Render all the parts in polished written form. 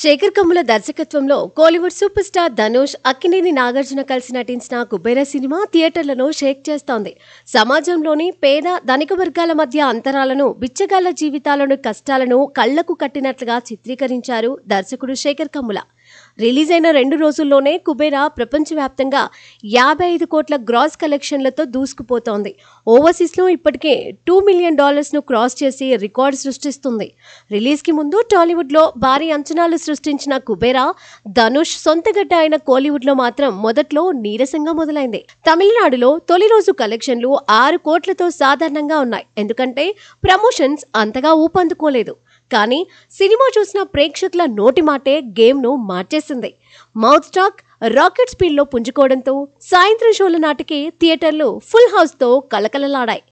శేఖర్ కమ్ముల దర్శకత్వంలో Kollywood super star Dhanush, Akkineni Nagarjuna కలిసి నటించిన కుబేర సినిమా థియేటర్లను షేక్ చేస్తోంది. సమాజంలోని పేద, ధనిక వర్గాల మధ్య అంతరాలను, బిచ్చగాళ్ల జీవితాలను, కష్టాలను కళ్లకు కట్టినట్లుగా చిత్రీకరించారు దర్శకుడు శేఖర్ కమ్ముల. రిలీజ్ అయిన 2 రోజుల్లోనే కుబేరా ప్రపంచవ్యాప్తంగా 55 కోట్ల గ్రాస్ కలెక్షన్లతో దూసుకుపోతోంది. ఓవర్సీస్లో ఇప్పటికే $2 మిలియన్ ను క్రాస్ చేసి రికార్డు సృష్టిస్తుంది. రిలీజ్కి ముందు టాలీవుడ్లో భారీ అంచనాలు సృష్టించిన కుబేరా, ధనుష్ సొంతగడ్డ అయిన కోలీవుడ్లో మాత్రం మొదట్లో నీరసంగా మొదలైంది. తమిళనాడులో తొలి రోజు కలెక్షన్లు 6 కోట్లతో సాధారణంగా ఉన్నాయి. ఎందుకంటే ప్రమోషన్స్ అంతగా ఊపందుకోలేదు. కానీ సినిమా చూసిన ప్రేక్షకుల నోటి మాటే గేమ్ను మార్చేసింది. మౌత్ టాక్ రాకెట్ స్పీడ్లో పుంజుకోవడంతో సాయంత్రం షోల నాటికి థియేటర్లు ఫుల్ హౌస్తో కలకలలాడాయి.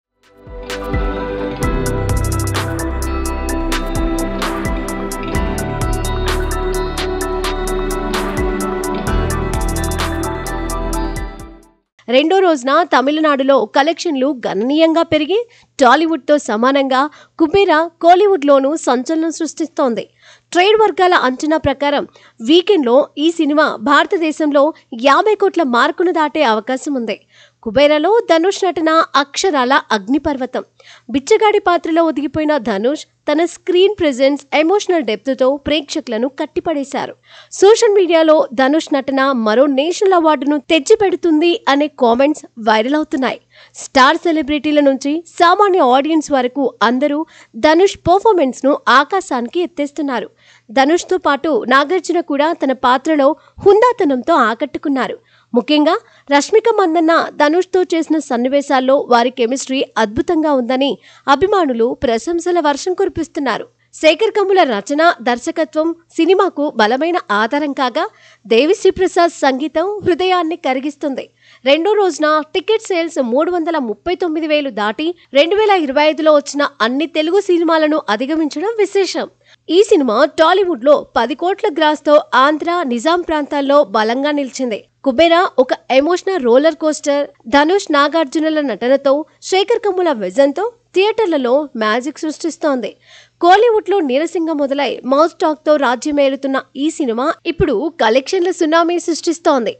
రెండో రోజున తమిళనాడులో కలెక్షన్లు గణనీయంగా పెరిగి టాలీవుడ్తో సమానంగా కుబేరా కోలీవుడ్లోనూ సంచలనం సృష్టిస్తోంది. ట్రేడ్ వర్గాల అంచనా ప్రకారం వీకెండ్లో ఈ సినిమా భారతదేశంలో 50 కోట్ల మార్కును దాటే అవకాశం ఉంది. కుబేరాలో ధనుష్ నటన అక్షరాల అగ్నిపర్వతం. బిచ్చగాడి పాత్రలో ఒదిగిపోయిన ధనుష్ తన స్క్రీన్ ప్రెజెన్స్, ఎమోషనల్ డెప్త్తో ప్రేక్షకులను కట్టిపడేశారు. సోషల్ మీడియాలో ధనుష్ నటన మరో నేషనల్ అవార్డును తెచ్చిపెడుతుంది అనే కామెంట్స్ వైరల్ అవుతున్నాయి. స్టార్ సెలబ్రిటీల నుంచి సామాన్య ఆడియన్స్ వరకు అందరూ ధనుష్ పర్ఫార్మెన్స్ ను ఆకాశానికి ఎత్తేస్తున్నారు. ధనుష్తో పాటు నాగార్జున కూడా తన పాత్రలో హుందాతనంతో ఆకట్టుకున్నారు. ముఖ్యంగా రష్మిక మందన్న ధనుష్తో చేసిన సన్నివేశాల్లో వారి కెమిస్ట్రీ అద్భుతంగా ఉందని అభిమానులు ప్రశంసల వర్షం కురిపిస్తున్నారు. శేఖర్ కమ్ముల రచన, దర్శకత్వం సినిమాకు బలమైన ఆధారం కాగా, దేవిశ్రీ ప్రసాద్ సంగీతం హృదయాన్ని కరిగిస్తుంది. రెండో రోజున టికెట్ సేల్స్ 339,000 దాటి 2025లో వచ్చిన అన్ని తెలుగు సినిమాలను అధిగమించడం విశేషం. ఈ సినిమా టాలీవుడ్లో 10 కోట్ల గ్రాస్తో ఆంధ్ర, నిజాం ప్రాంతాల్లో బలంగా నిలిచింది. కుబేరా ఒక ఎమోషనల్ రోలర్ కోస్టర్. ధనుష్, నాగార్జునల నటనతో, శేఖర్ కమ్ముల విజన్తో థియేటర్లలో మ్యాజిక్ సృష్టిస్తోంది. కోలీవుడ్లో నీరసంగా మొదలై మౌత్ టాక్తో రాజ్యమేలుతున్న ఈ సినిమా ఇప్పుడు కలెక్షన్ల సునామీ సృష్టిస్తోంది.